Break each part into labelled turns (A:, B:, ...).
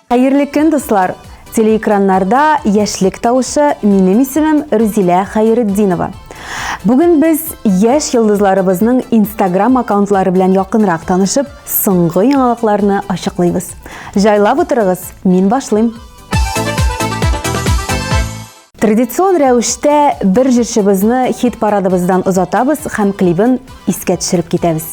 A: Хәерле көн, дуслар! Телеэкраннарда яшьлек тавышы, минем исемем Рузилә Хәйретдинова. Бүген без яшь йолдызларыбызның Instagram аккаунтлары белән якынрак танышып, соңгы яңалыкларны ачыклыйбыз. Җайлап утырыгыз, мин башлыйм. Традицион рәвештә бер җырчыбызны хит-парадыбыздан озатабыз һәм клибын искә төшереп китәбез.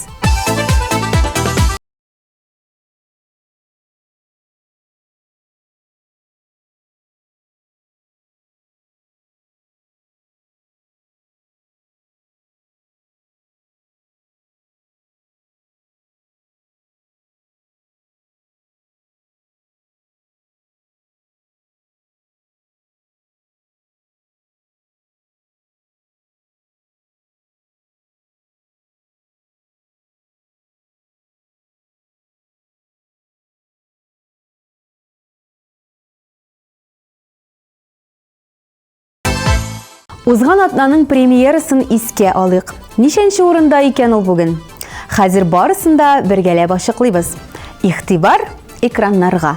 A: Узган атнаның премьерасын искә алыйк. Ничәнче урында икән ул бүген? Хәзер барысын да бергәләп ачыклыйбыз. Игътибар экраннарга.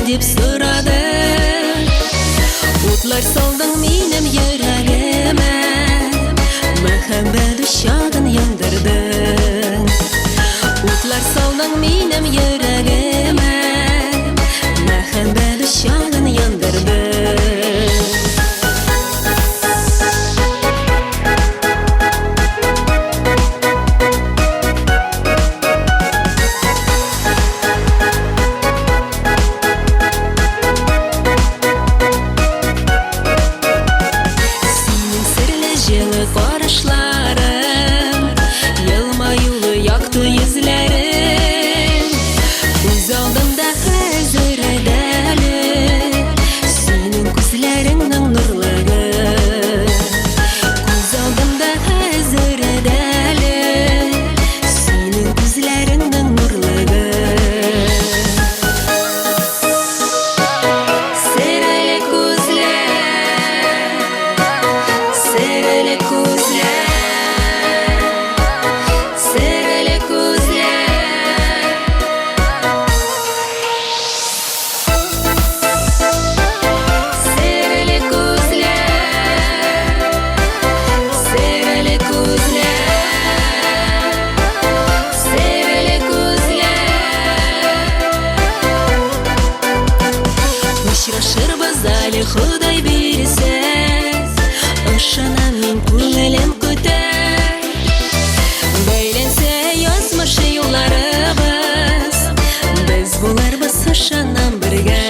B: Дип сорады. Утлар салдың минем йөрәгемә, мәхәббәт ушагын яндырдың. Утлар салдың минем йөрәгемә, мәхәббәт ушагын яндырдың. Худай бирсә, ышанам мин күңелем көтә. Бәйләнсә язмышы юлларыбыз, без буларбыз ышанам бергә.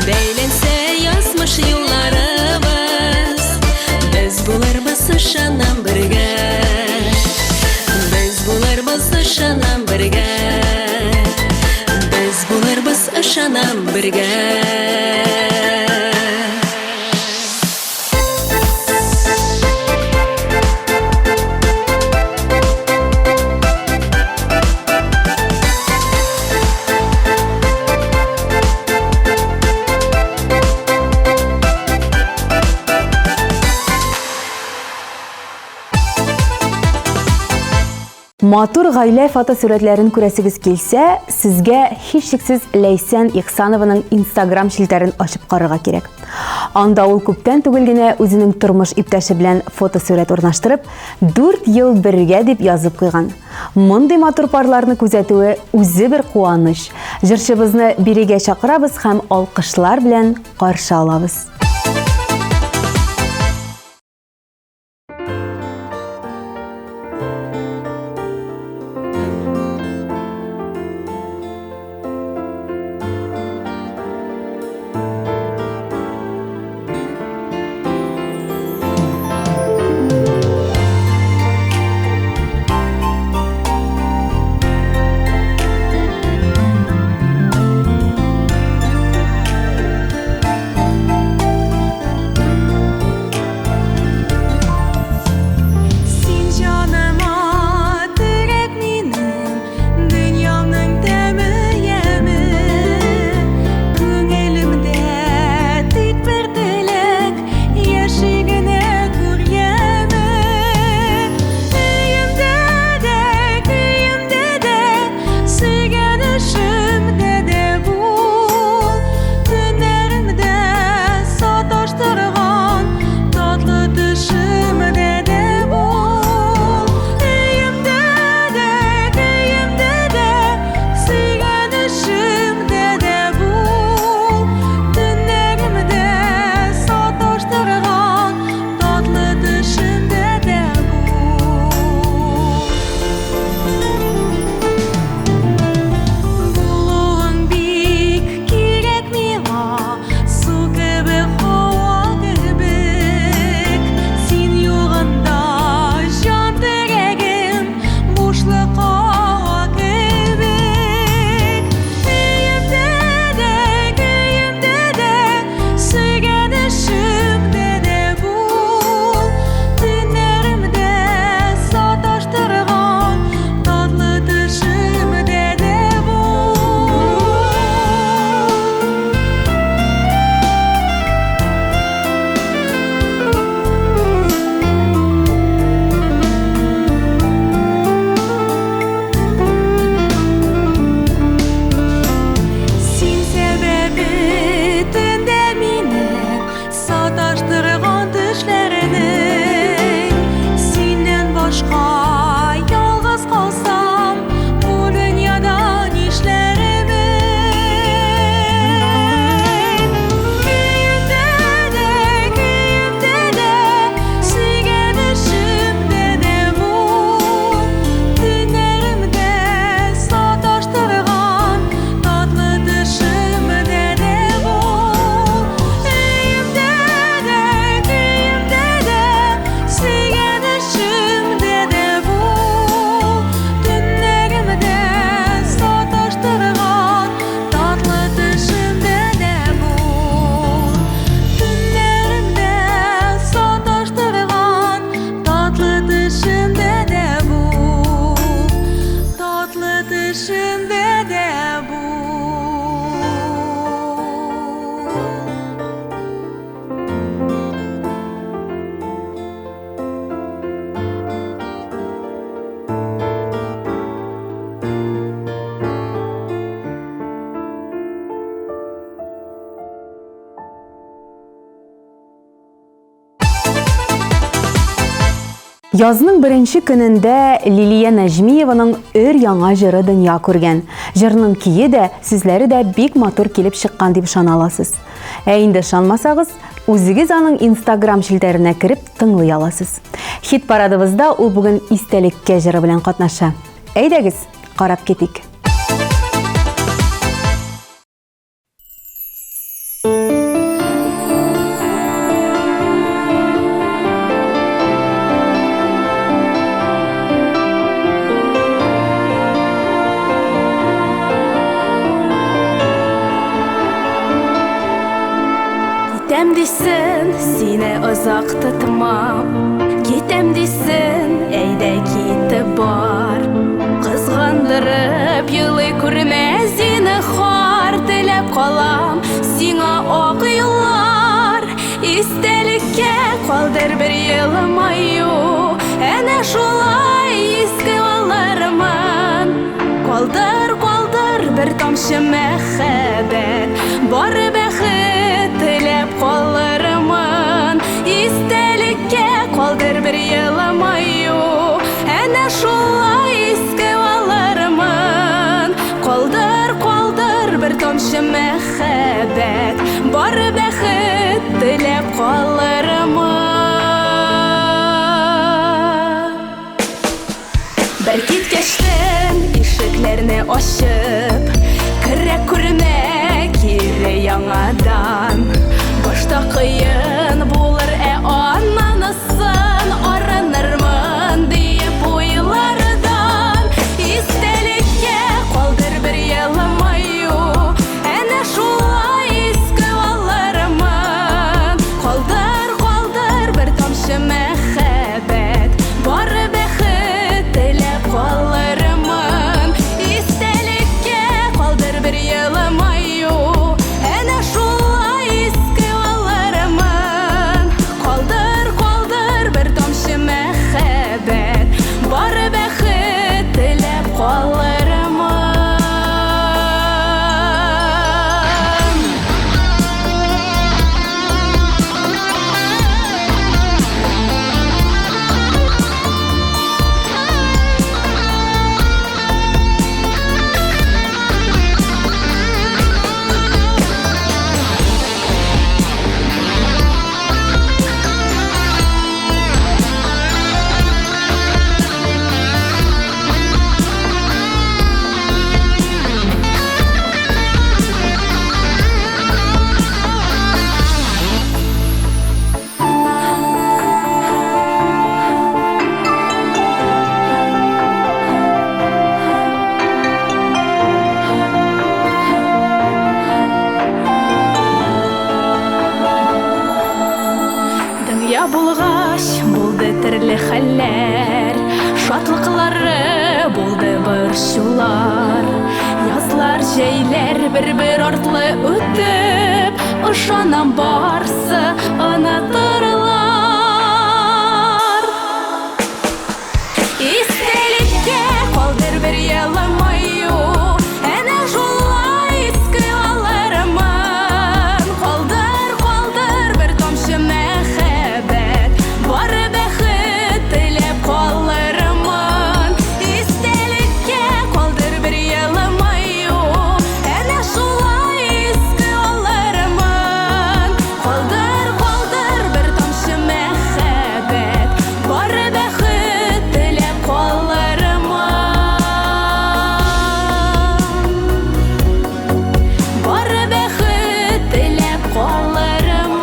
B: Бәйләнсә язмышы юлларыбыз, без буларбыз ышанам бергә. Без буларбыз ышанам бергә. Без буларбыз ышанам бергә.
A: Матур гаилә фотосурәтләрен күрәсегез килсә, сезгә һичшиксез Ләйсән Ихсанованың Instagram шилтәрен ачып карарга кирәк. Анда ул күптән түгел генә үзенең тормыш иптәше белән фотосурәт урнаштырып, 4 ел бергә дип язып куйган. Мондый матур парларны күзәтүе үзе бер куаныч. Җырчыбызны бирегә чакырабыз һәм алкышлар белән каршы алабыз. Язның беренче көнендә Лилия Нәҗмиеваның өр яңа җыры дөнья күргән. Җырның кие дә, сүзләре дә бик матур килеп чыккан дип ышаналасыз. Ә инде ышанмасагыз, үзегез аның Instagram шилтәренә кереп тыңлый аласыз. Хит парадыбызда ул бүген истәлеккә җыры белән катнаша. Әйдәгез, карап китик.
C: Кетем дисен, сине озак тотмам. Кетем дисен, әйдә китеп бар. Кызгандырып елый күрмәс зинһар, теләп калам сиңа ак юллар. Истәлеккә калдыр бер елмаю, әнә шулай иске алармын. Калдыр, калдыр бер тамчы мәхәббәт, бары бәхет теләп калырмын. Истәлеккә калдыр бер елмаю, әнә шулай иске алырмын. Калдыр, калдыр бер тамчы мәхәббәт, бары бәхет теләп калырмын. Бер киткәчтән ишекләрне ачып, керә күрмә кире яңадан. Башта кыен булыр, аннан арынырмын диеп уйлардан. Истәлеккә калдыр бер елмаю, әнә шулай иске алырмын. Калдыр, калдыр бер тамчы мәхәббәт, бары бәхет теләп калырмын. Истәлеккә калдыр бер елмаю, әнә шулай иске алырмын. Калдыр, калдыр бер тамчы мәхәббәт, бары бәхет теләп калырмын. Дөнья булгач, булды төрле хәлләр, шатлыклары булды борчулар. Язлар, җәйләр бер-бер артлы үтеп, ышанам барсы онытырлар. Истәлеккә калдыр бер елмаю, әнә шулай иске алырмын. Калдыр, калдыр бер тамчы мәхәббәт, бары бәхет теләп калырмын. Истәлеккә калдыр бер елмаю, әнә шулай иске алырмын. Калдыр, калдыр бер тамчы мәхәббәт, бары бәхет теләп калырмын. Бары бәхет теләп калырмын.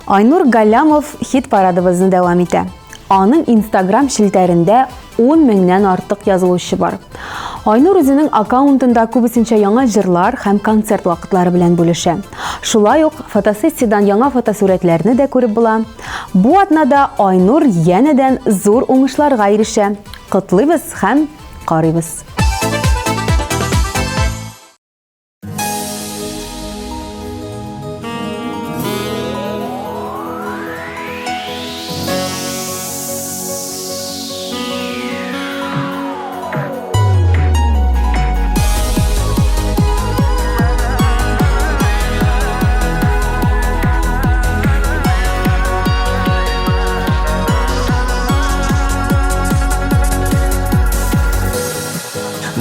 A: Айнур Галлямов хит парадыбызны дәвам итә. Аның Instagram шилтәрендә 10 меңнән артык язылучы бар. Айнур үзенең аккаунтында күбесенчә яңа җырлар һәм концерт вакытлары белән бүлешә. Шулай ук фотосессиядан яңа фотосурәтләрне дә күреп була. Бу атнада Айнур янәдән зур уңышларга ирешә. котлыйбыз һәм карыйбыз.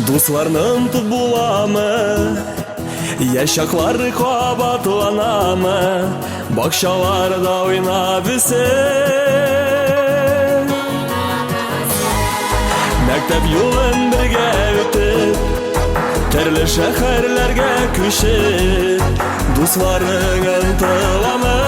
D: Дусларның тут буламы, яшаклары кабатланамы, бакчаларда уйнап үсеп, мәктәп юлын бергә үтеп, төрле шәһәрләргә күчеп, дусларның ынтыламы.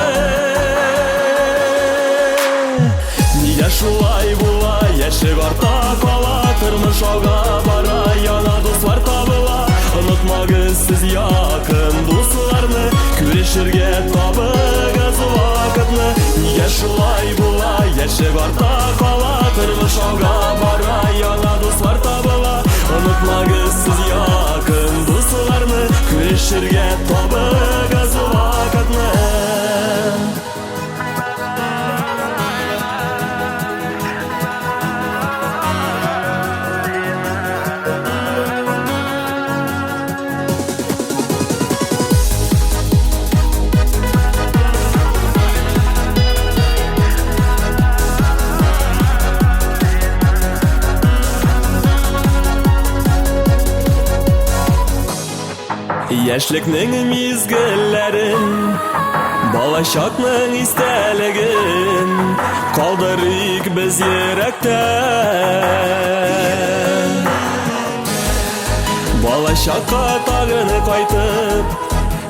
D: Нигә шулай була, яшек арта кала, тормыш алга бара, яна дуслар табыла. Онытмагыз сез якын дусларны, күрешергә табыгыз вакытны. Нигә шулай була, яшек арта кала, тормыш алга бара, яна дуслар табыла. Онытмагыз сез якын дусларны, күрешергә табыгыз вакытны. Яшьлекнең мизгелләрен, балачакның истәлеген, калдырыйк без йөрәктә. Балачакка тагын кайтып,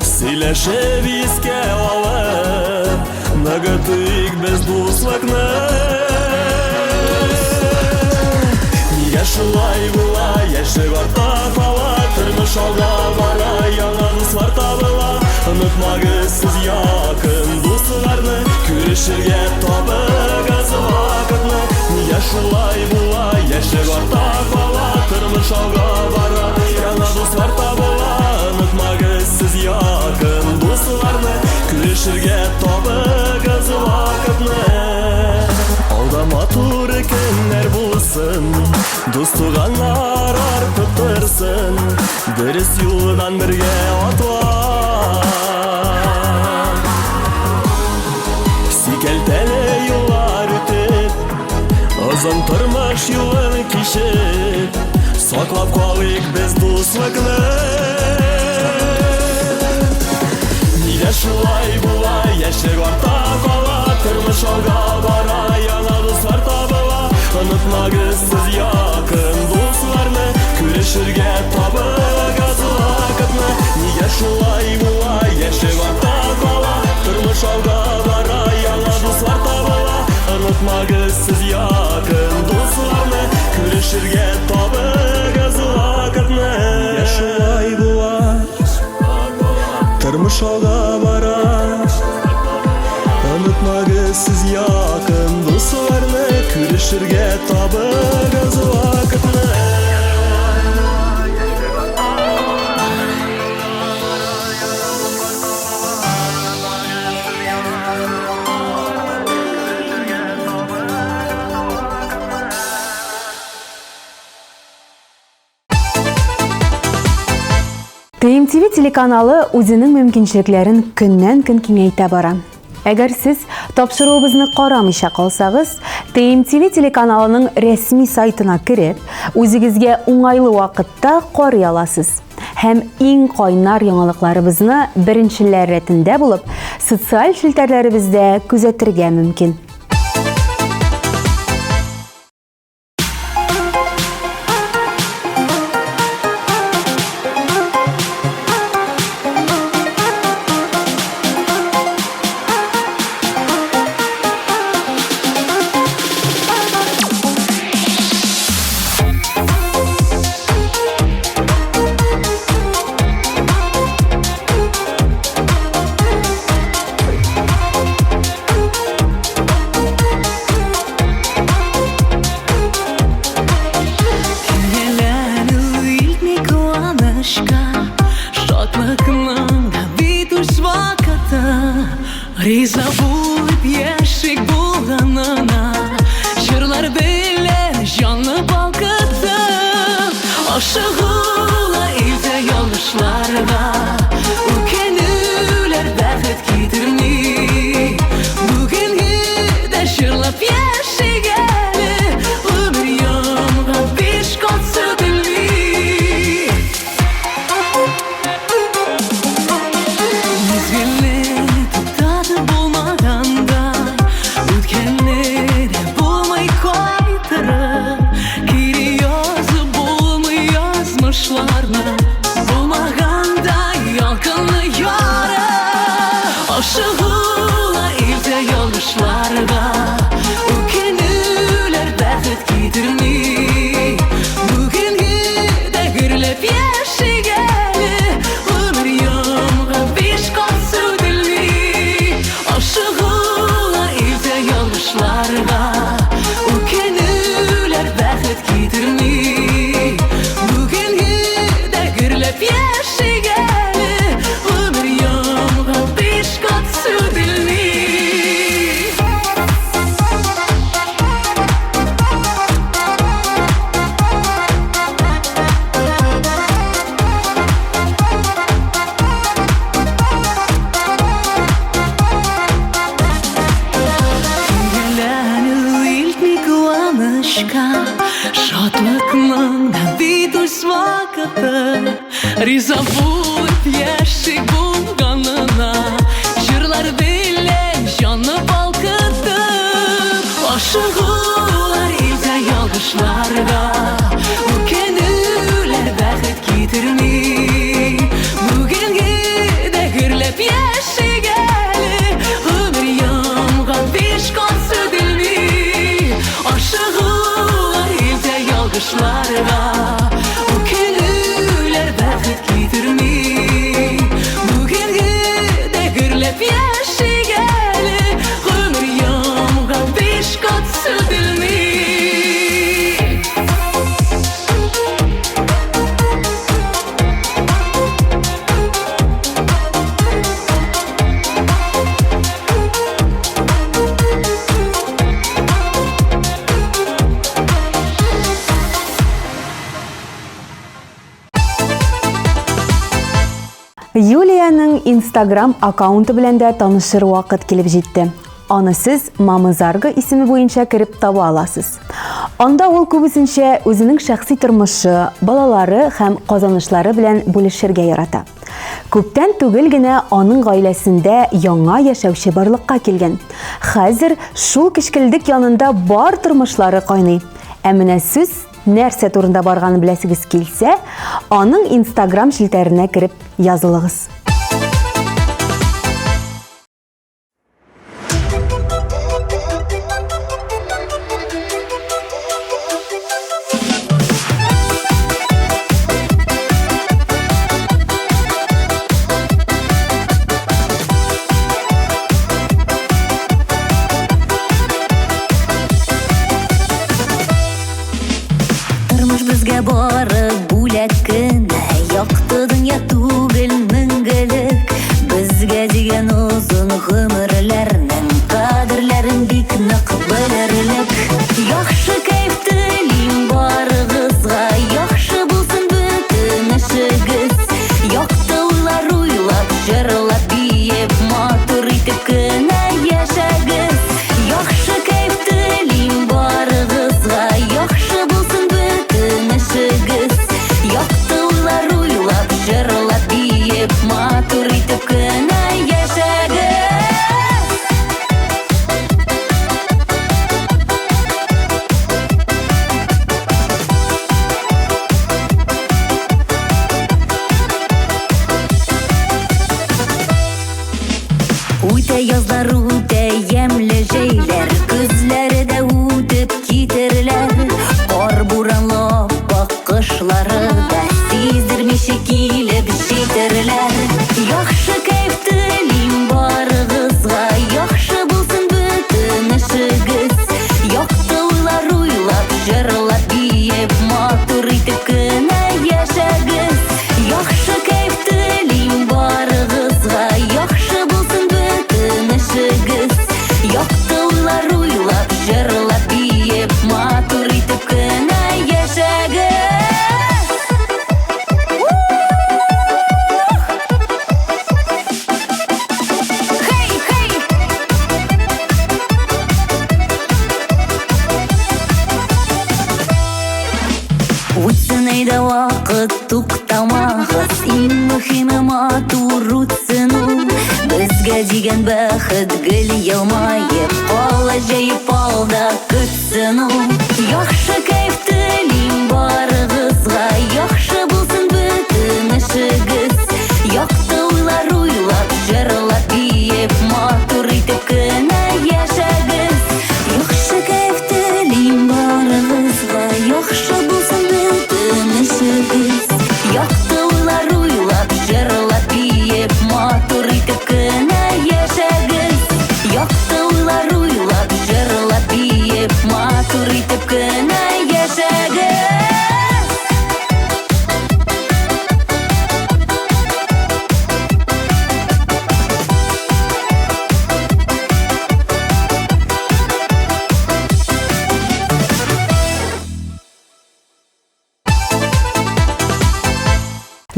D: сөйләшеп искә алып, ныгытыйк без дуслыкны. Нигә шулай була, яшек арта кала, тормыш алга бара, яңа дуслар табыла. Онытмагыз сез якын дусларны, күрешергә табыгыз вакытны. Нигә шулай була, яшек арта кала, тормыш алга бара, яңа дуслар табыла. Онытмагыз сез якын дусларны, күрешергә табыгыз вакытны. Алда матур көннәр булсын, дуслыганнар артып торсын, дөрес юлдан бергә атлар. Сикәлтәле юллар үтеп, озын тормыш юлын кичеп, саклап калыйк без дуслыкны. Нигә шулай була, яшек арта кала, тормыш алга бара, яңа дуслар табыла. Онытмагыз сез якын дусларны, күрешергә табыгыз вакытны. Нигә шулай була, яшек арта кала, тормыш алга бара, яңа дуслар табыла. Онытмагыз сез якын дусларны, күрешергә табыгыз вакытны. Нигә шулай була, тормыш алга бара, онытмагыз сез якын дусларны, күрешергә табыгыз вакытны.
A: ТМТV телеканалы үзенең мөмкинчелекләрен көннән-көн киңәйтә бара. Әгәр сез тапшыруыбызны карамыйча калсагыз, ТМТV телеканалының рәсми сайтына кереп, үзегезгә уңайлы вакытта карый аласыз. Һәм иң кайнар яңалыкларыбызны беренчеләр рәтендә булып, социаль шелтәрләребездә күзәтергә мөмкин.
B: Риза булып яшик булганына, җырлар белән җанны балкытып, ашыгула илдә ялгышларга, үкенүләр бәхет китерми. Бүген дә җырлап яшик әле, өмер ямга биш кат сөтелми. Мизгелне туктатып булмагандай, үткәнне булмый кайтырып, кире язып булмый язмышларны, булмагандай ялкынлы ярып, ашыгула илдә ялгышларга, үкенүләр бәхет китерми. Бүген дә гөрләп яшик әле, өмер ямга биш кат сөтелми. Ашыгула илдә ялгышларга, үкенүләр бәхет китерми. Бүген дә гөрләп яшик әле, өмер ямга биш кат сөтелми. Көйләнү илтми куанычка, шатлыкның да бит үз вакыты. Риза булып яшик булганына, җырлар белән җанны балкытып, ашыгулар илдә ялгышларга, үкенүләр бәхет китерми. Бүген дә гөрләп яшик әле, өмер ямга биш кат сөтелми. Ашыгулар илдә ялгышларга, үкенүләр бәхет китерми. Бүген дә гөрләп яшик әле, өмер ямга биш кат сөтелми.
A: Юлияның Instagram аккаунты белән дә танышыр вакыт килеп җитте. Аны сез Мамызарга исеме буенча кереп таба аласыз. Анда ул күбесенчә үзенең шәхси тормышы, балалары һәм казанышлары белән бүлешергә ярата. Күптән түгел генә аның гаиләсендә яңа яшәүче барлыкка килгән. Хәзер шул кичкелдек янында бар тормышлары кайный. Ә менә сез нәрсә турында барганын беләсегез килсә, аның Instagram шилтәренә кереп язылыгыз.
C: Тормыш безгә бары бүләк кенә, якты дөнья түгел, мәңге Кайда вакыт туктамагыз, иң мөһиме матур үтсен ул. Безгә дигән бәхет гел елмаеп, җыеп алда көтсен ул. Яхшы кайф телим барыгызга, яхшы булсын бөтен эшегез. Якты уйлар уйлап, җырлап биеп, матур итеп кенә яшәгез. Яхшы кайф телим барыгызга, яхшы булсын бөтен эшегез. Якты уйлар уйлап, җырлап биеп, матур итеп кенә яшәгез. Якты уйлар уйлап, җырлап биеп, матур итеп кенә яшәгез.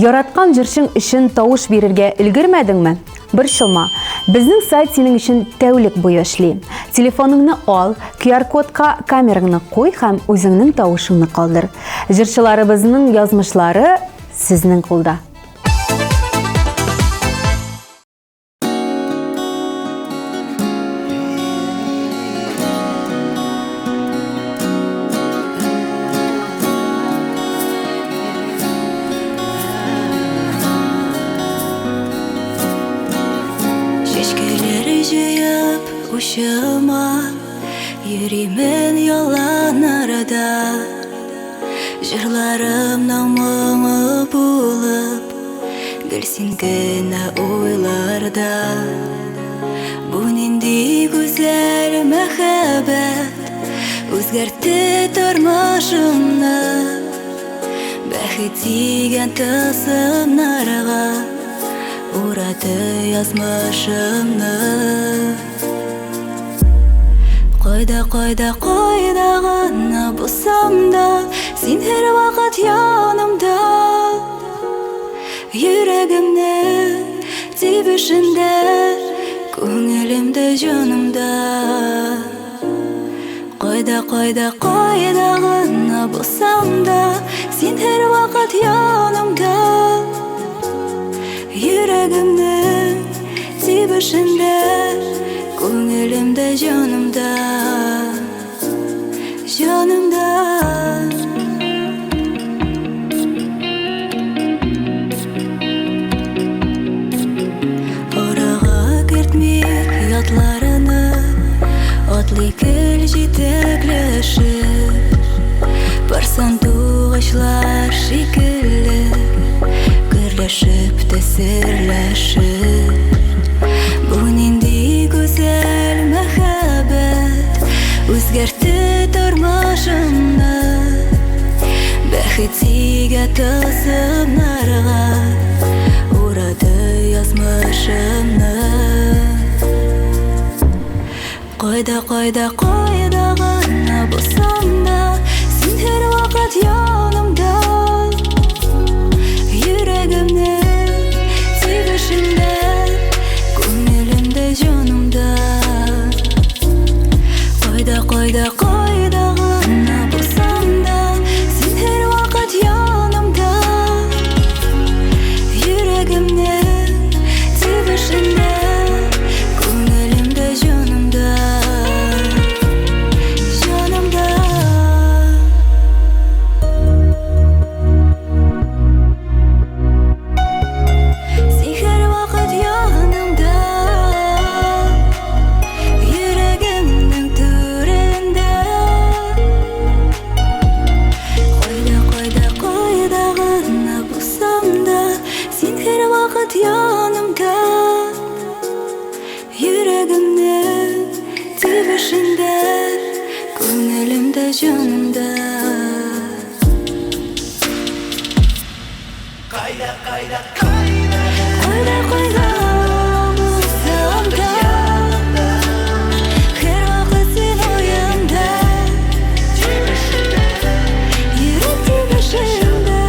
A: Яраткан җырчың өчен тавыш бирергә өлгермәдеңме? Борчылма. Безнең сайт синең өчен тәүлек буе эшли. Телефоныңны ал, QR-кодка камераңны куй һәм үзеңнең тавышыңны калдыр. Җырчыларыбызның язмышлары сезнең кулда.
C: Ушыма йөримен ялан арада, җырларымның моңы булып, гел син генә уйларда. Бу нинди гүзәл мәхәббәт, үзгәртте тормышымны. Бәхет дигән тылсымнарга урады язмышымны. Кайда гына булсам да, син һәр вакыт янымда. Йөрәгемнең тибешендә, күңелемдә, җанымда. Кайда гына булсам да, син һәр вакыт янымда. Йөрәгемнең тибешендә, күңелемдә, җанымда. Җанымда. Арага кертмик ятларыны, атлый гел җитәкләшеп. Бар сандугачлар шикелле, гөрләшеп, тәсерләшеп. Бу нинди гүзәл мәхәббәт, үзгәртте тормышымны. Бәхет дигән тылсымнарга урады язмышымны. Кайда гына булсам да, син һәр вакыт янымда. Йөрәгемнең тибешендә, күңелемдә, җанымда. Кайда гына булсам да, син һәр вакыт янымда. Йөрәгемнең тибешендә, күңелемдә, җанымда. Җанымда. Син һәр вакыт янымда. Йөрәгемнең түрендә. Кайда гына булсам да, син һәр вакыт янымда. Йөрәгемнең тибешендә, күңелемдә, җанымда. Кайда булсам да, һәр вакыт син уянда. Йөрәк тибешендә,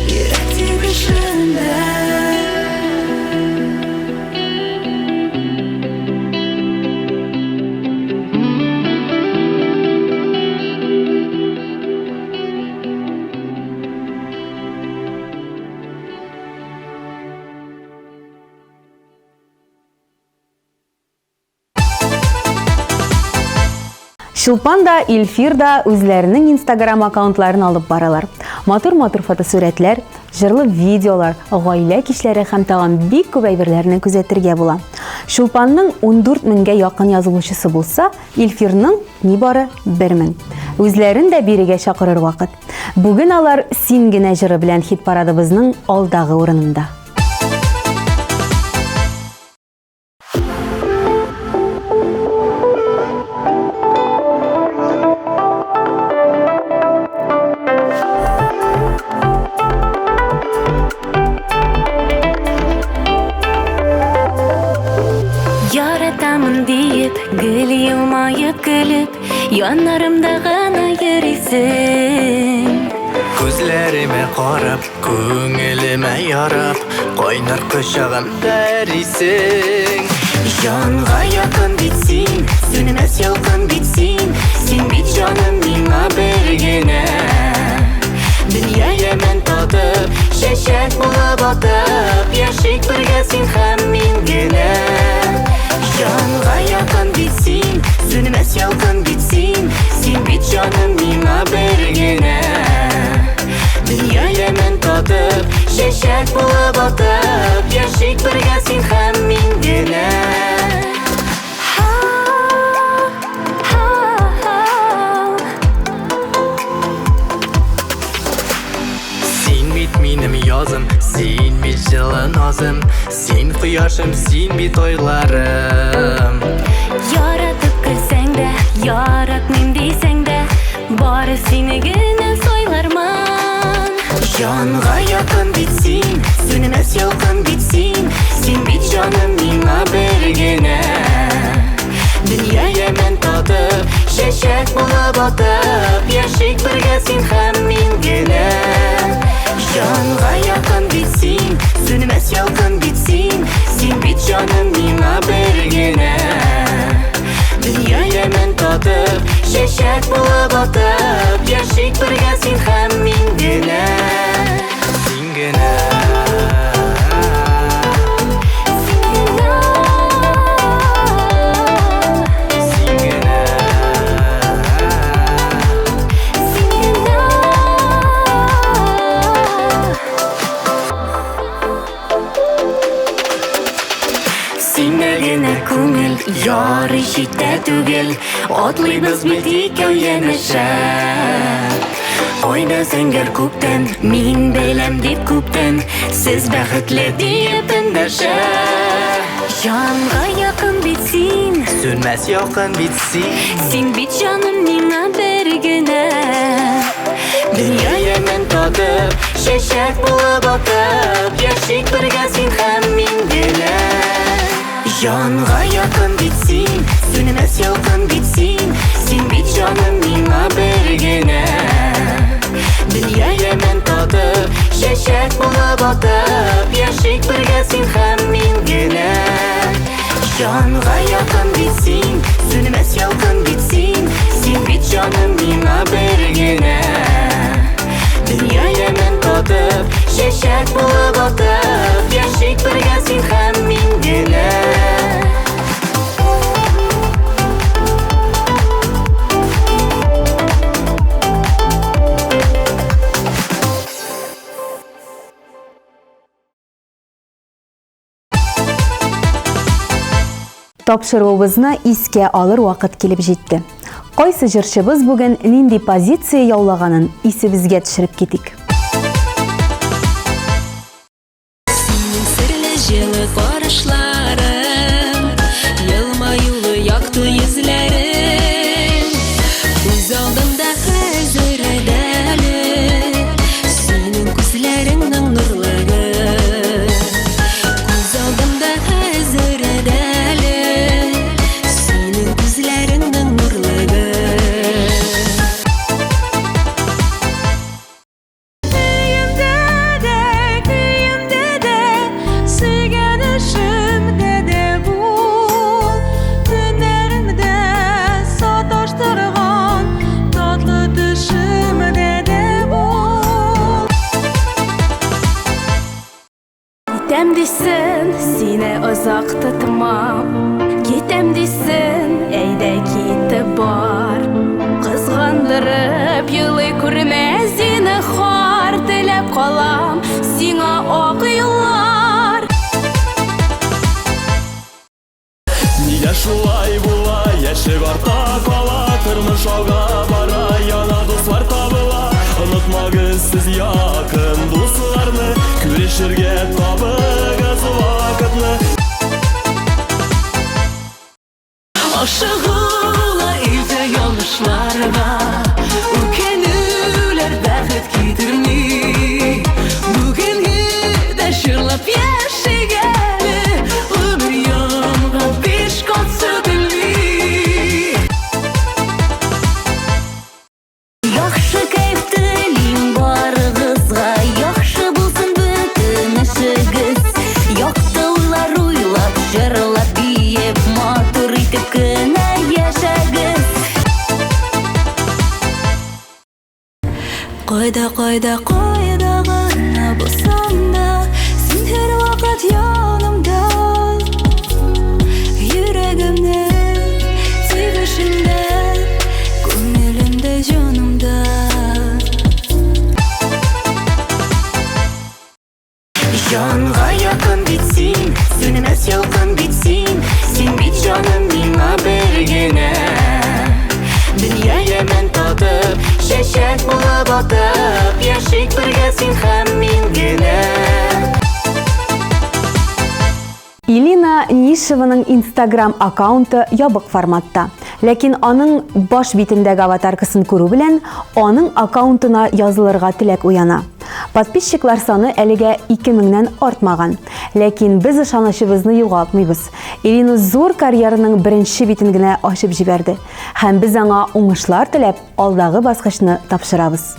C: йөрәк тибешендә.
A: Шулпан да, Илфир да үзләренең Instagram аккаунтларын алып баралар. Матур-матур фотосурәтләр, җырлы видеолар, гаилә кичләре һәм тагын бик күп әйберләрне күзәтергә була. Шулпанның 14 меңгә якын язылучысы булса, Илфирның нибары 1 мең. Үзләрен дә бирегә чакырыр вакыт. Бүген алар "Син генә" җыры белән хит парадыбызның алдагы урынында.
C: Яратамын диеп, гөл елмайып көлеп, яннарымда гына йөрисең.
E: Күзләремә карап, күңелемә ярап, кайнар кочагымда эрисең.
C: Җанга якын бит син, сүнмәс ялкын бит син, син бит җаным миңа бер генә. Дөнья ямен татып, чәчәк булып атып, яшик бергә син һәм мин генә. Җанга якын бит син, сүнмәс ялкын бит син, син бит җаным миңа бер генә. Дөнья ямен татып, чәчәк булып атып, яшик бергә син һәм мин генә.
E: Син бит минем язым, син бит җылы назым, син кояшым, син бит ойларым.
C: Яратып көлсәң дә, яратмыйм дисәң дә, бары сине генә сойлармын. Җанга якын бит син, сүнмәс ялкын бит син, син бит җаным миңа бер генә. Дөнья ямен татып, чәчәк булып атып, яшик бергә син һәм мин генә. Җанга якын бит син, сүнмәс ялкын бит син, син бит җаным миңа бер генә. Дөнья ямен татып, чәчәк булып атып, яшик бергә син һәм мин генә.
E: Син генә.
C: Күңел яры җитә түгел, атлыйбыз бит икәү янәшә. Ойда зәңгәр күптән, мин беләм дип күптән, сез бәхетле диеп эндәшә. Җанга якын бит син,
E: Сүнмәс ялкын бит син,
C: син бит җаным миңа бер генә. Дөнья ямен татып, чәчәк булып атып, яшик бергә син һәм мин генә. Җанга якын бит син, сүнмәс ялкын бит син, син бит җаным миңа бер генә. Дөнья ямен татып, чәчәк булып атып, яшик бергә син һәм мин генә. Җанга якын бит син, сүнмәс ялкын бит син, син бит җаным миңа бер генә. Дөнья ямен татып, чәчәк булып атып, яшик бергә син һәм мин генә.
A: Тапшыруыбызны искә алыр вакыт килеп җитте. Кайсы җырчыбыз бүген нинди позиция яулаганын исебезгә төшереп китик.
C: Синең серле җылы карашларың, елмаюлы якты йөзләрең, күз алдымда хәзер әле, синең күзләреңнең нурлыгы. Күз алдымда хәзер әле, синең күзләреңнең нурлыгы. Кетәм дисен, сине озак тотмам. Кетәм дисен, әйдә китеп бар.
D: ортак ала, тормыш алга бара, яңа дуслар табыла. Онытмагыз сез якын дусларны, күрешергә табыгыз вакытны.
B: Ашыгула илтә ялгышларга, үкенүләр бәхет китерми. Бүген дә шырлап яшәгәле, гомер ямга биш кат сөтелми.
C: Яхшы кайф телим барыгызга, яхшы булсын бөтен эшегез. Якты уйлар уйлап, җырлап биеп, матур итеп кенә яшәгез. Кайда гына булсам да, син һәрвакыт янымда. Йөрәгемнең тибешендә, күңелемдә, җанымда. Җанга якын бит син, сүнмәс ялкын бит син. Син бит җаным миңа бер генә. Дөнья яман татып, чәчәк булып атып, яшик бергә син һәм мин генә.
A: Илина Нишеваның Instagram аккаунты ябык форматта. Ләкин аның баш битендәге аватаркасын күрү белән, аның аккаунтына язылырга теләк уяна. Подписчиклар саны әлегә 2000-нән артмаган. Ләкин без ышанычыбызны югалтмыйбыз. Илина зур карьераның беренче битен генә ачып җибәрде. Һәм без аңа уңышлар теләп, алдагы баскычны тапшырабыз.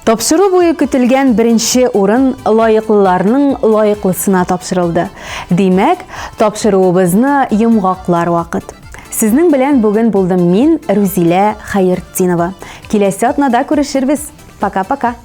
A: Тапшыру буе көтелгән беренче урын лайыклыларның лайыклысына тапшырылды. Димәк, тапшыруыбызны йомгаклар вакыт. Сезнең белән бүген булдым мин, Рузилә Хәертдинова. Киләсе атнада күрешербез. Пока-пока.